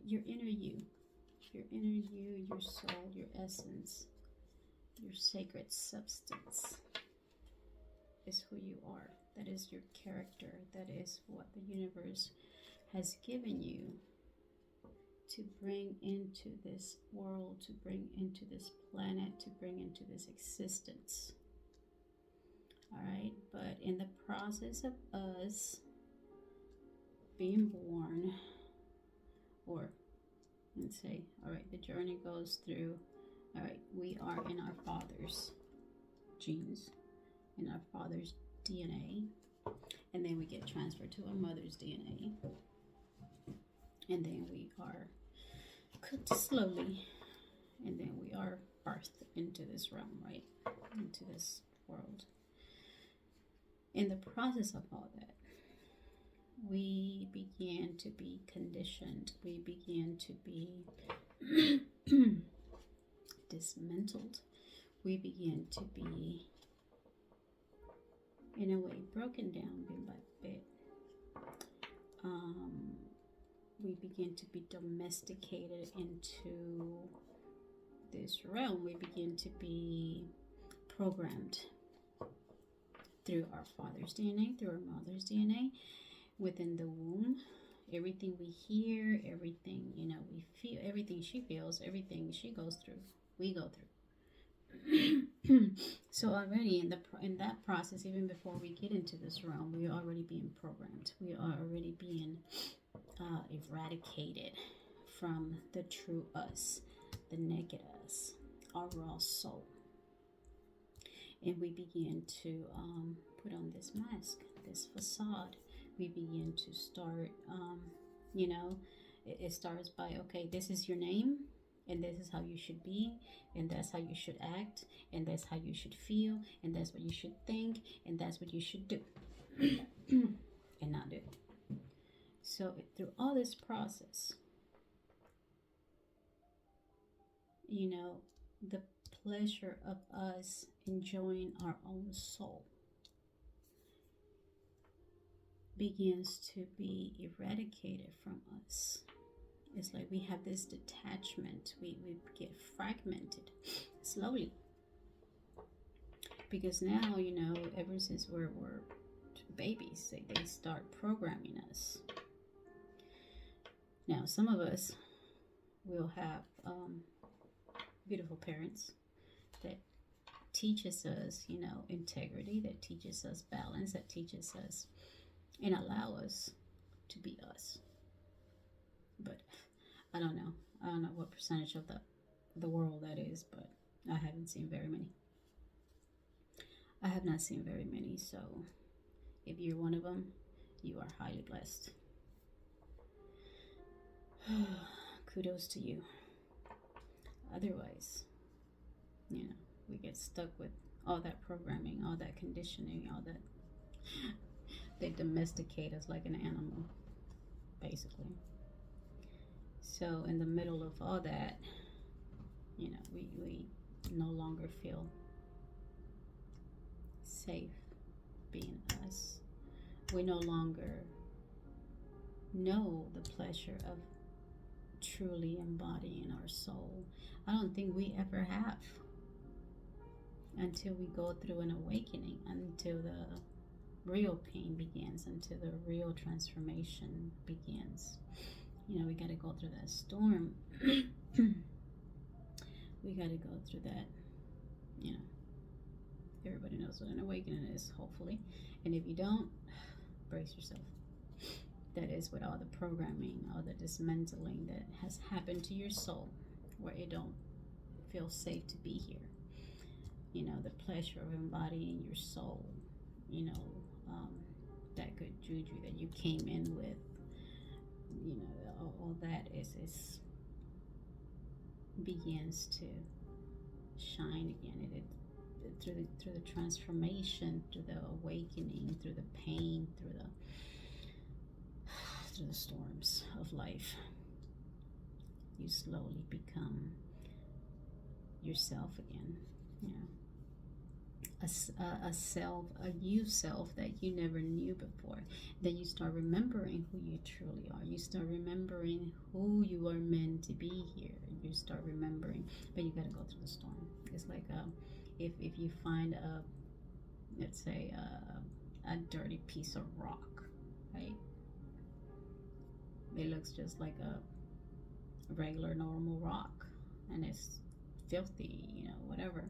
your inner you, your inner you, your soul, your essence, your sacred substance is who you are. That is your character. That is what the universe has given you to bring into this world, to bring into this planet, to bring into this existence. All right, but in the process of us being born, or let's say, all right, the journey goes through, all right, we are in our father's genes, in our father's DNA, and then we get transferred to our mother's DNA, and then we are cooked slowly, and then we are birthed into this realm, right? Into this world. In the process of all that, we begin to be conditioned. We begin to be dismantled. We begin to be, in a way, broken down bit by bit. We begin to be domesticated into this realm. We begin to be programmed through our father's DNA, through our mother's DNA, within the womb. Everything we hear, everything, we feel, everything she feels, everything she goes through, we go through. So already in that process, even before we get into this realm, we are already being programmed. We are already being eradicated from the true us, the naked us, our raw soul. And we begin to put on this mask, this facade. We begin to start, it starts by, okay, this is your name, and this is how you should be, and that's how you should act, and that's how you should feel, and that's what you should think, and that's what you should do, and not do. So through all this process, the pleasure of us enjoying our own soul begins to be eradicated from us. It's like we have this detachment. We get fragmented slowly. Because now, ever since we're babies, they start programming us. Now, some of us will have beautiful parents that teaches us, integrity, that teaches us balance, that teaches us and allow us to be us. But I don't know what percentage of the world that is, but I haven't seen very many. I have not seen very many, so if you're one of them, you are highly blessed. Kudos to you. Otherwise, we get stuck with all that programming, all that conditioning, all that. They domesticate us like an animal, basically. So in the middle of all that, we no longer feel safe being us. We no longer know the pleasure of truly embodying our soul. I don't think we ever have, until we go through an awakening, until the real pain begins, until the real transformation begins. We got to go through that storm. We got to go through that. Everybody knows what an awakening is, hopefully. And if you don't, brace yourself. That is with all the programming, all the dismantling that has happened to your soul, where it don't feel safe to be here. The pleasure of embodying your soul, that good juju that you came in with, all that is begins to shine again. It through the transformation, through the awakening, through the pain, through the storms of life, you slowly become yourself again. a self, a you self that you never knew before. Then you start remembering who you truly are. You start remembering who you are meant to be here. You start remembering, but you got to go through the storm. It's like if you find a, let's say, a dirty piece of rock, right? It looks just like a regular normal rock, and it's filthy, whatever.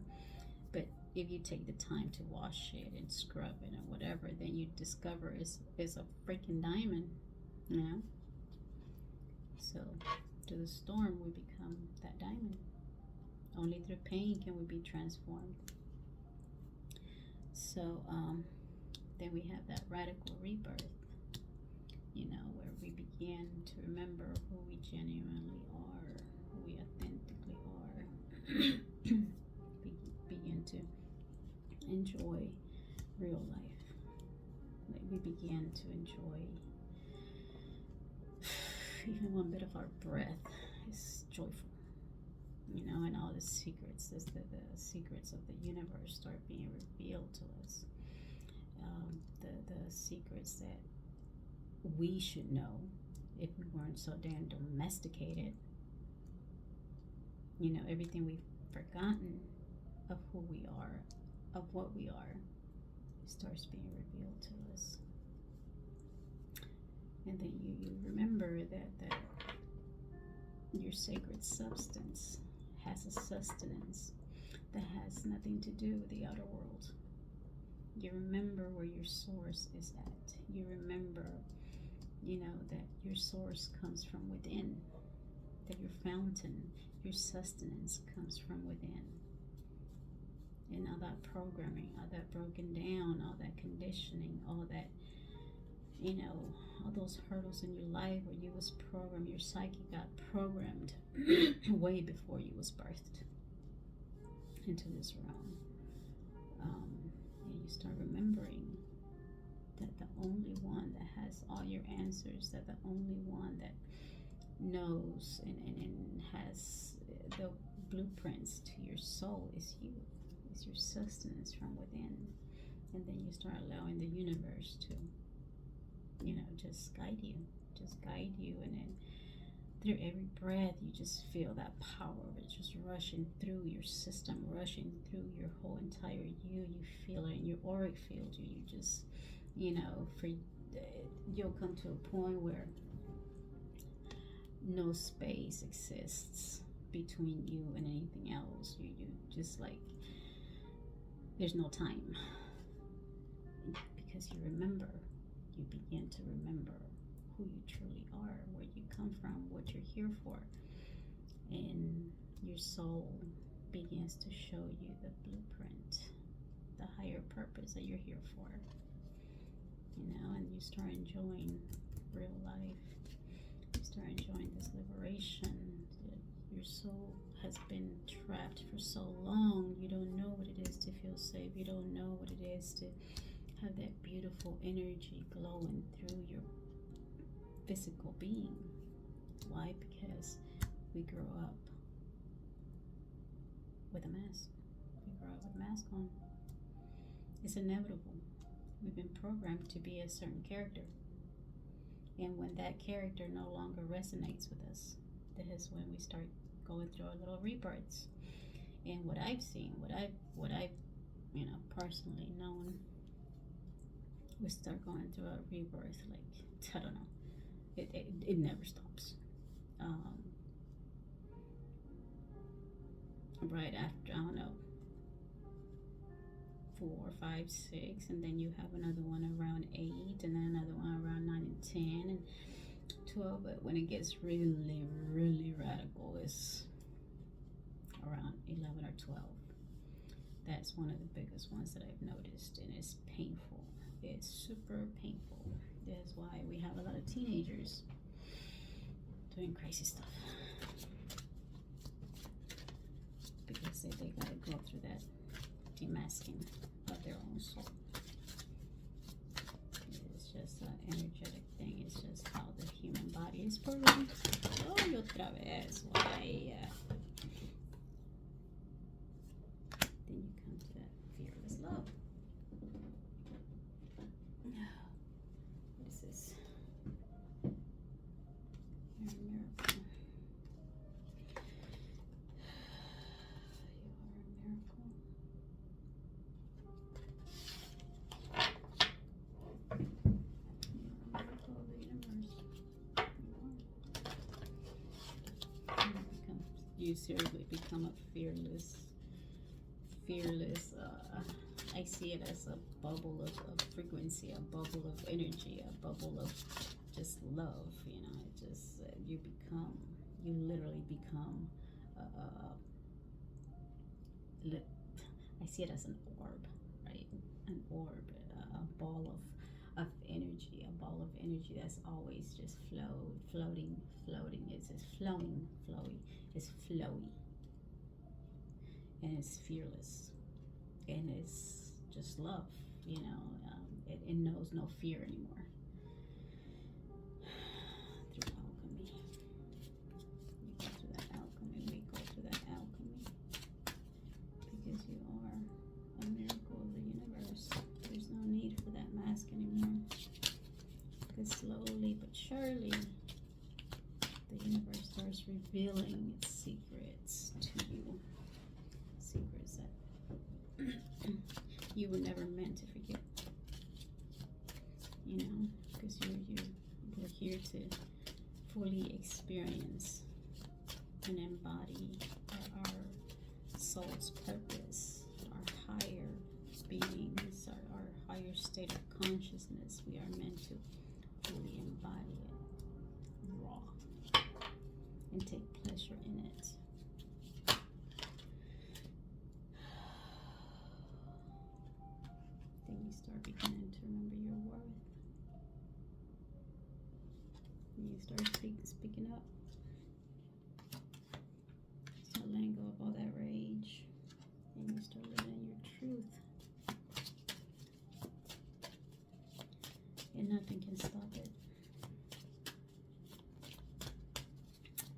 But if you take the time to wash it and scrub it and whatever, then you discover it's a freaking diamond, So through the storm, we become that diamond. Only through pain can we be transformed. So then we have that radical rebirth, where we begin to remember who we genuinely are, who we authentically are. Begin to enjoy real life. Like we begin to enjoy even one bit of our breath is joyful, and all the secrets, the secrets of the universe start being revealed to us. The secrets that we should know if we weren't so damn domesticated. Everything we've forgotten of who we are, of what we are, starts being revealed to us. And then you remember that your sacred substance has a sustenance that has nothing to do with the outer world. You remember where your source is at. You remember, that your source comes from within, that your fountain, your sustenance comes from within. And all that programming, all that broken down, all that conditioning, all that, all those hurdles in your life where you was programmed, your psyche got programmed way before you was birthed into this realm. And you start remembering that the only one that has all your answers, that the only one that knows and has the blueprints to your soul is you. Is your sustenance from within. And then you start allowing the universe to, just guide you, and then through every breath you just feel that power of it just rushing through your system, rushing through your whole entire you feel it in your auric field. You just, you'll come to a point where no space exists between you and anything else. You just like, there's no time, because you begin to remember who you truly are, where you come from, what you're here for, and your soul begins to show you the blueprint, the higher purpose that you're here for, and you start enjoying real life. You start enjoying this liberation. Your soul has been trapped for so long. You don't know what it is to feel safe. You don't know what it is to have that beautiful energy glowing through your physical being. Why? Because we grow up with a mask. We grow up with a mask on. It's inevitable. We've been programmed to be a certain character. And when that character no longer resonates with us, that is when we start going through our little rebirths. And what I've seen, what I've personally known, we start going through a rebirth, like, I don't know, it never stops. Right after, I don't know, 4, 5, 6, and then you have another one around 8, and then another one around 9 and 10 and 12. But when it gets really, really radical, it's around 11 or 12. That's one of the biggest ones that I've noticed, and it's painful. It's super painful. That's why we have a lot of teenagers doing crazy stuff, because they gotta go through that demasking of their own soul. It's just an energetic thing. It's just how the human body is programmed. Oh, y otra vez. Why? Then you come to that fearless love. You seriously become a fearless. I see it as a bubble of frequency, a bubble of energy, a bubble of just love. You know, it just you literally become. I see it as an orb, right? An orb, a ball of energy, a ball of energy that's always just floating. It's just flowing, flowy. It's flowy, and it's fearless, and it's just love. You know, it knows no fear anymore. Through alchemy, you go through that alchemy. We go through that alchemy because you are a miracle of the universe. There's no need for that mask anymore. Because slowly but surely, the universe starts revealing its secrets to you. Secrets that you were never meant to forget. You know, because we're here to fully experience and embody our soul's purpose, our higher beings, our higher state of consciousness. We are meant to fully embody it raw and take pleasure in it. Then you start beginning to remember your worth. And you start speaking up. Start letting go of all that rage. And you start living in your truth. And nothing can stop it.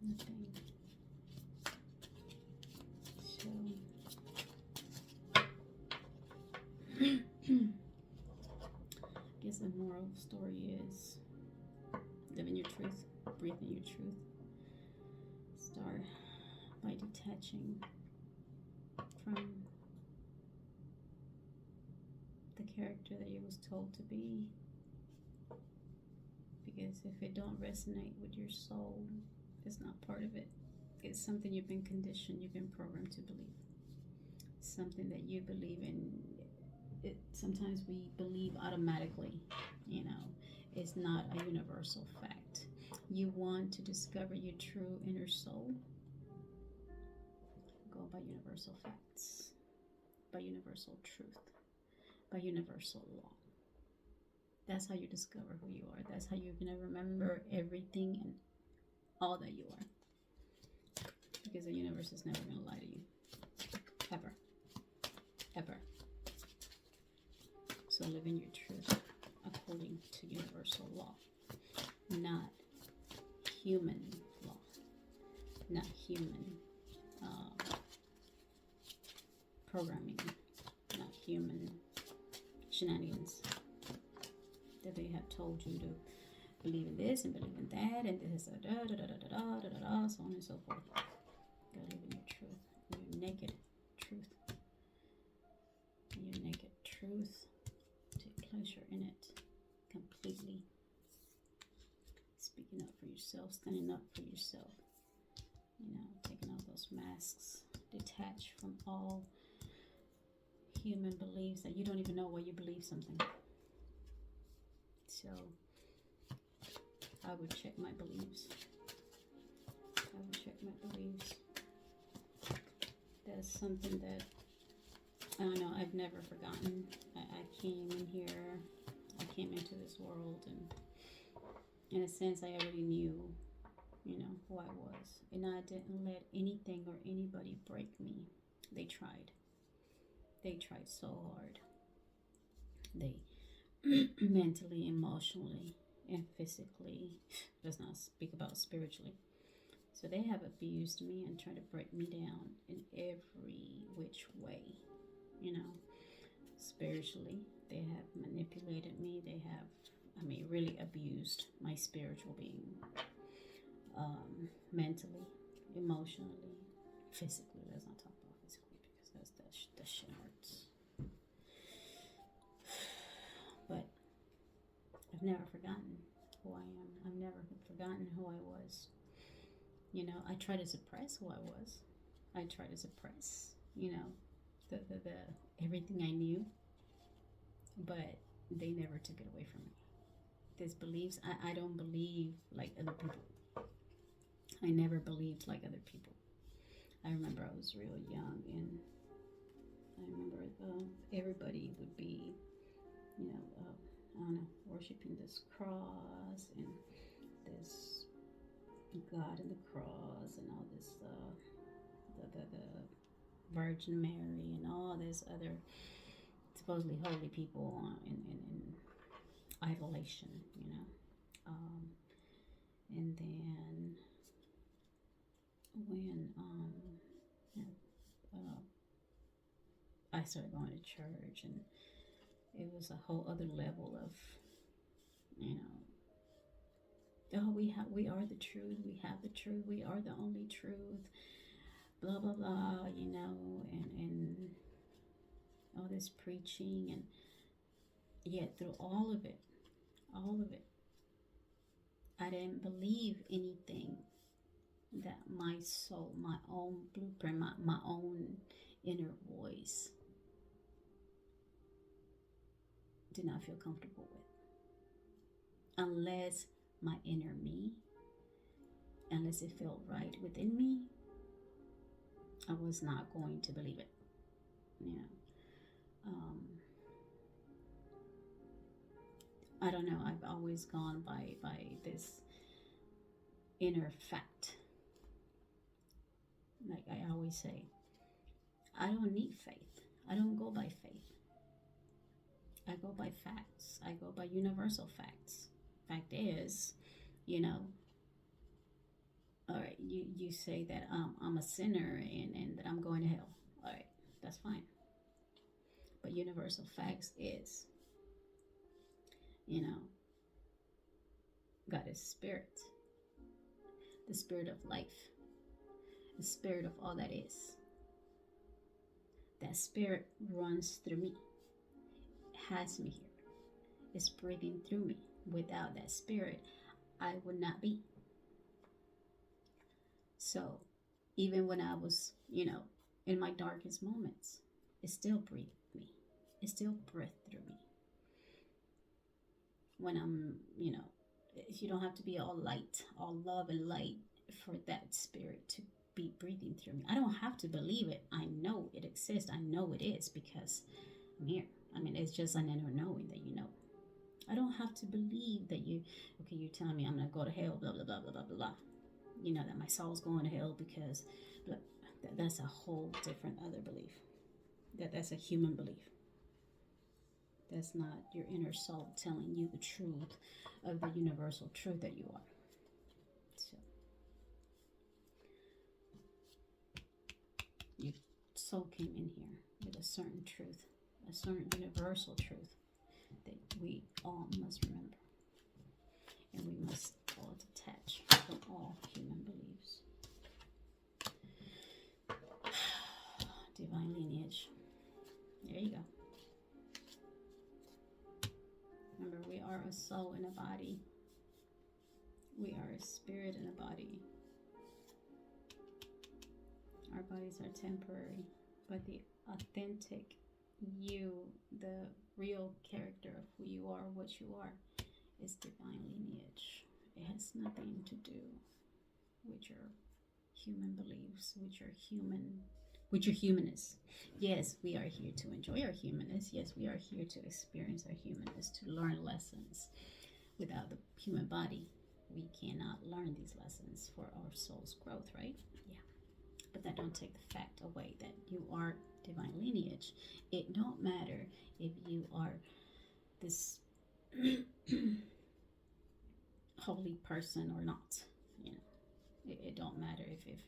Nothing. So, I guess the moral of the story is live in your truth, breathe in your truth. Start by detaching from the character that you was told to be. Because if it don't resonate with your soul, it's not part of it. It's something you've been conditioned, you've been programmed to believe. Something that you believe in. Sometimes we believe automatically, you know. It's not a universal fact. You want to discover your true inner soul? Go by universal facts, by universal truth, by universal law. That's how you discover who you are. That's how you're going to remember everything and all that you are. Because the universe is never going to lie to you. Ever. Ever. So live in your truth according to universal law. Not human law. Not human programming. Not human shenanigans. That they have told you to believe in this and believe in that, and this is so on and so forth. You gotta live in your truth, your naked truth. Your naked truth. Take pleasure in it completely. Speaking up for yourself, standing up for yourself. You know, taking off those masks. Detach from all human beliefs that you don't even know why you believe something. So, I would check my beliefs. That's something that, I don't know, I've never forgotten. I came in here, I came into this world, and in a sense, I already knew, you know, who I was. And I didn't let anything or anybody break me. They tried. They tried so hard. They mentally, emotionally, and physically, let's not speak about spiritually. So they have abused me and tried to break me down in every which way, you know. Spiritually, they have manipulated me. They have, really abused my spiritual being. Mentally, emotionally, physically. Let's not talk about physically because that shit hurts. But I've never forgotten who I am. I've never forgotten who I was. You know, I try to suppress who I was. I try to suppress, you know, the everything I knew, but they never took it away from me. These beliefs, I don't believe like other people. I never believed like other people. I remember I was real young, and I remember everybody would be, you know, I don't know, worshiping this cross and this God and the cross and all this, the Virgin Mary and all this other supposedly holy people in idolation, you know. And then when you know, I started going to church, and it was a whole other level of, you know, oh, we are the truth, we have the truth, we are the only truth, blah blah blah, you know, and all this preaching, and yet through all of it, I didn't believe anything that my soul, my own blueprint, my own inner voice did not feel comfortable with. Unless my inner me, unless it felt right within me, I was not going to believe it. You know, I don't know. I've always gone by this inner fact. Like I always say, I don't need faith. I don't go by faith. I go by facts. I go by universal facts. Fact is, you know, all right, you say that I'm a sinner and that I'm going to hell. All right, that's fine. But universal facts is, you know, God is spirit, the spirit of life, the spirit of all that is. That spirit runs through me, has me here, is breathing through me. Without that spirit, I would not be. So even when I was, you know, in my darkest moments, it still breathed me. It still breathed through me. When I'm, you know, you don't have to be all light, all love and light for that spirit to be breathing through me. I don't have to believe it. I know it exists. I know it is because I'm here. I mean, it's just an inner knowing that you know. I don't have to believe that you're telling me I'm going to go to hell, blah, blah, blah, blah, blah, blah, blah. You know, that my soul's going to hell because that's a whole different other belief. That's a human belief. That's not your inner soul telling you the truth of the universal truth that you are. So, your soul came in here with a certain truth, a certain universal truth that we all must remember. And we must all detach from all human beliefs. Divine lineage. There you go. Remember, we are a soul in a body. We are a spirit in a body. Our bodies are temporary, but the authentic you, the real character of who you are, what you are, is divine lineage. It has nothing to do with your human beliefs, with your humanness. Yes, we are here to enjoy our humanness. Yes, we are here to experience our humanness, to learn lessons. Without the human body, we cannot learn these lessons for our soul's growth, right? Yeah. But that don't take the fact away that you are divine lineage. It don't matter if you are this holy person or not. You know, it don't matter if okay,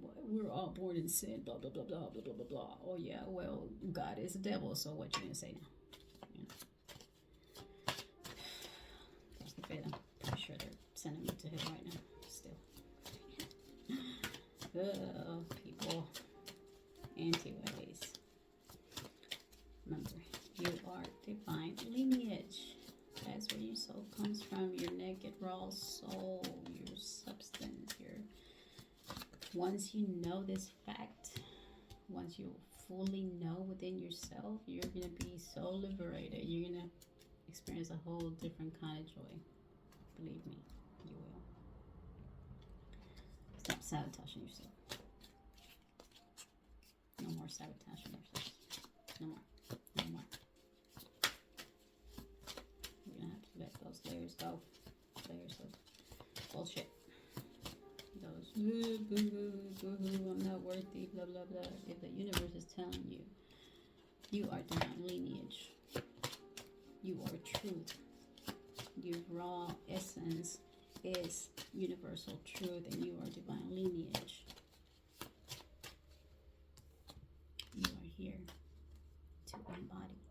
well, we're all born in sin, blah blah blah blah blah blah blah blah. Oh yeah, well, God is the devil, so what you gonna say now? You know, that's the fate. I'm pretty sure they're sending me to hell right now. Still, people, anti-ways. Remember, you are divine lineage. That's where your soul comes from. Your naked raw soul, your substance, your Once you know this fact, once you fully know within yourself, you're going to be so liberated. You're going to experience a whole different kind of joy. Believe me, you will. Stop sabotaging yourself. No more sabotaging yourself. No more. No more. You're going to have to let those layers go. Layers of bullshit. Those, I'm not worthy, blah, blah, blah. If the universe is telling you, you are divine lineage. You are truth. Your raw essence is universal truth, and you are divine lineage. You are here to embody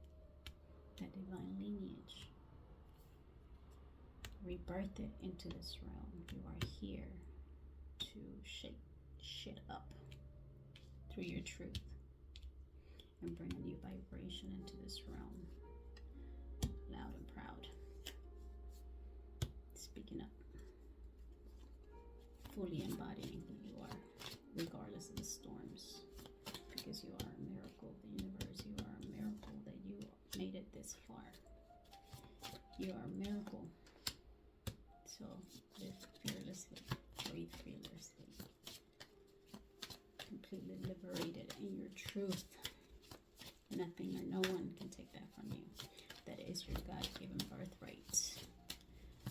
that divine lineage. Rebirth it into this realm. You are here to shake shit up through your truth and bring a new vibration into this realm. Loud and proud. Speaking up. Fully embodying who you are, regardless of the storms. Because you are a miracle of the universe. You are a miracle that you made it this far. You are a miracle. So live fearlessly. Breathe fearlessly. Completely liberated in your truth. Nothing or no one can take that from you. That is your God-given birthright.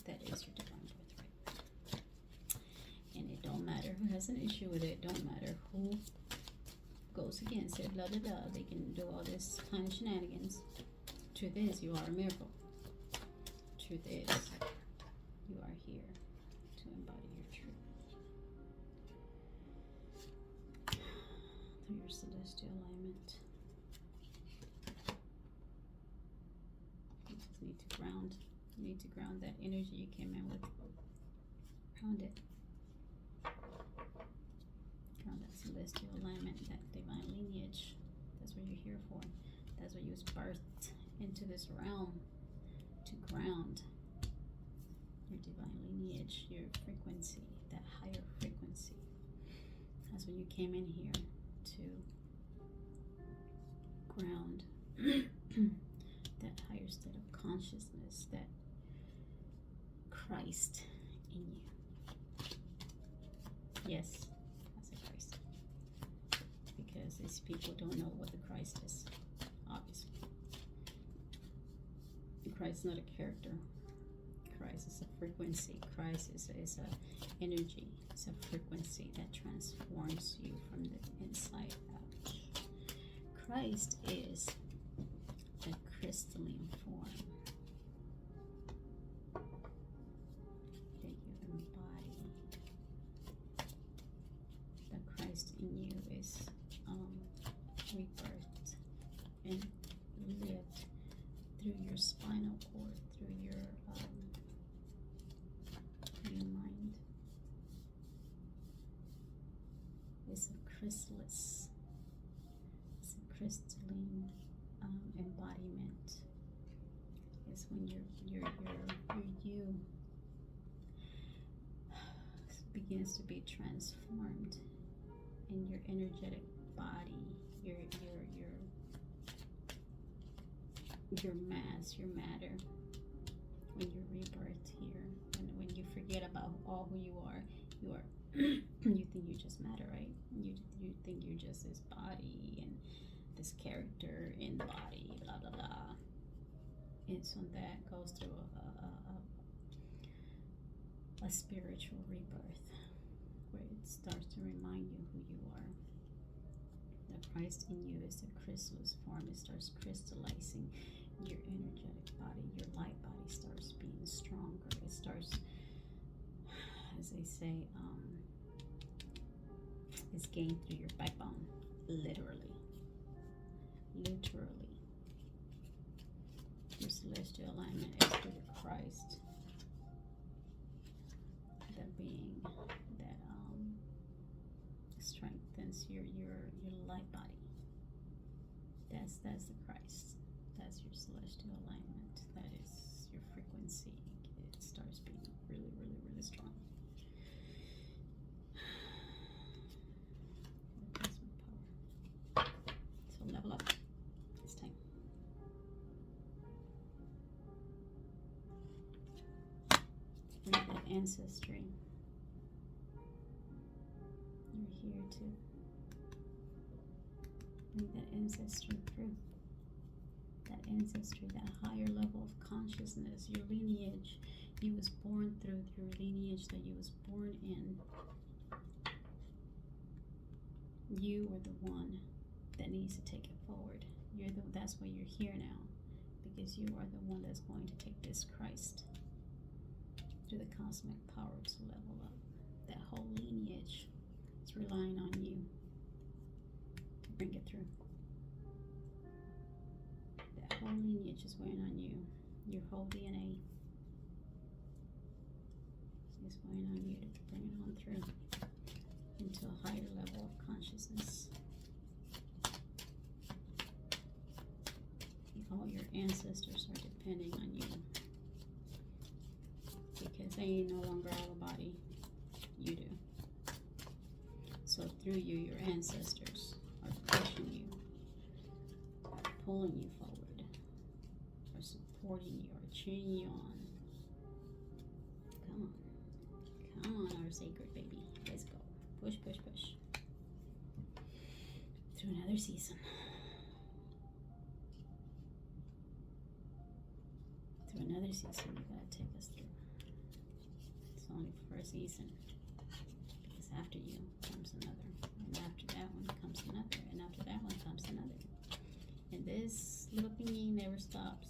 That is your divine birthright. And it don't matter who has an issue with it. Don't matter who goes against it. Blah, blah, blah. They can do all this kind of shenanigans. Truth is, you are a miracle. Truth is, you are here to embody your truth. Through your celestial alignment. You just need to ground. You need to ground that energy you came in with. Ground it. Ground that celestial alignment, that divine lineage. That's what you're here for. That's what you was birthed into this realm to ground your divine lineage, your frequency, that higher frequency. That's what you came in here to ground that higher state of consciousness, that Christ in you. Yes, I say Christ. Because these people don't know what the Christ is, obviously. Christ is not a character. Christ is a frequency. Christ is a energy. It's a frequency that transforms you from the inside out. Christ is the crystalline form that you embody. The Christ in you is rebirthed and lived through your spinal cord, through your mind. It's a chrysalis. It's a crystalline embodiment. It's when your you begins to be transformed in your energetic body, your mass, your matter. When you're rebirthed here, and when you forget about all who you are you think you just matter, right? You think you're just this body and this character in the body, blah blah blah. And so that goes through a spiritual rebirth, where it starts to remind you who you are. The Christ in you is the chrysalis form. It starts crystallizing your energetic body. Your light body starts being stronger. It starts, as they say, it's gained through your backbone. Literally. Your celestial alignment is through the Christ. The being that strengthens your light body. That's the Christ. That's your celestial alignment. That is your frequency. It starts being really, really, really strong. ancestry. You're here to bring that ancestry through. That ancestry, that higher level of consciousness, your lineage you was born through, your lineage that you was born in. You are the one that needs to take it forward. That's why you're here now, because you are the one that's going to take this Christ through the cosmic power to level up. That whole lineage is relying on you to bring it through. That whole lineage is waiting on you. Your whole DNA is waiting on you to bring it on through into a higher level of consciousness. All your ancestors are depending on you, because they no longer have a body. You do. So through you, your ancestors are pushing you, are pulling you forward, are supporting you, are cheering you on. Come on. Come on, our sacred baby. Let's go. Push, push, push. Through another season. Through another season you gotta take us through. It's only for a season. Because after you comes another. And after that one comes another. And after that one comes another. And this little thingy never stops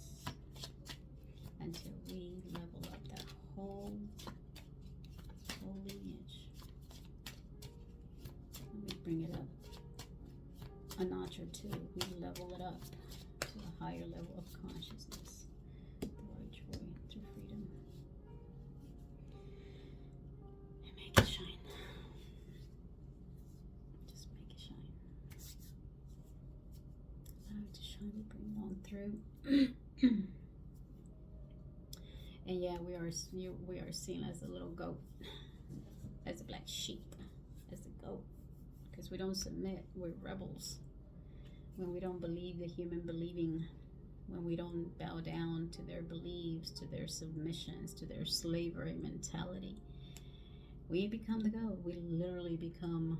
until we level up that whole lineage. And we bring it up a notch or two. We level it up to a higher level of consciousness. Through joy, through freedom. And make it shine. Just make it shine. Allow it to shine. We bring it on through. And yeah, we are seen as a little goat, as a black sheep, as a goat, because we don't submit. We're rebels. When we don't believe the human believing, when we don't bow down to their beliefs, to their submissions, to their slavery mentality, we become the goat. We literally become,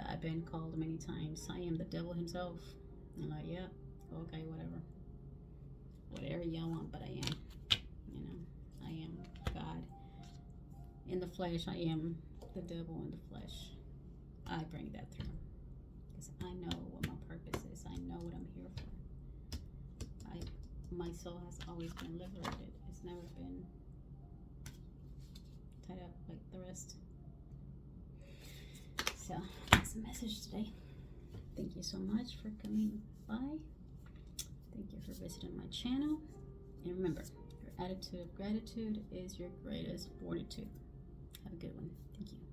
I've been called many times, I am the devil himself. I'm like, yeah, okay, whatever. Whatever y'all want, but I am. You know, I am God. In the flesh, I am the devil in the flesh. I bring that through. Because I know what my purpose is. I know what I'm here for. My soul has always been liberated. It's never been tied up like the rest. So that's the message today. Thank you so much for coming by. Thank you for visiting my channel. And remember, your attitude of gratitude is your greatest fortitude. Have a good one. Thank you.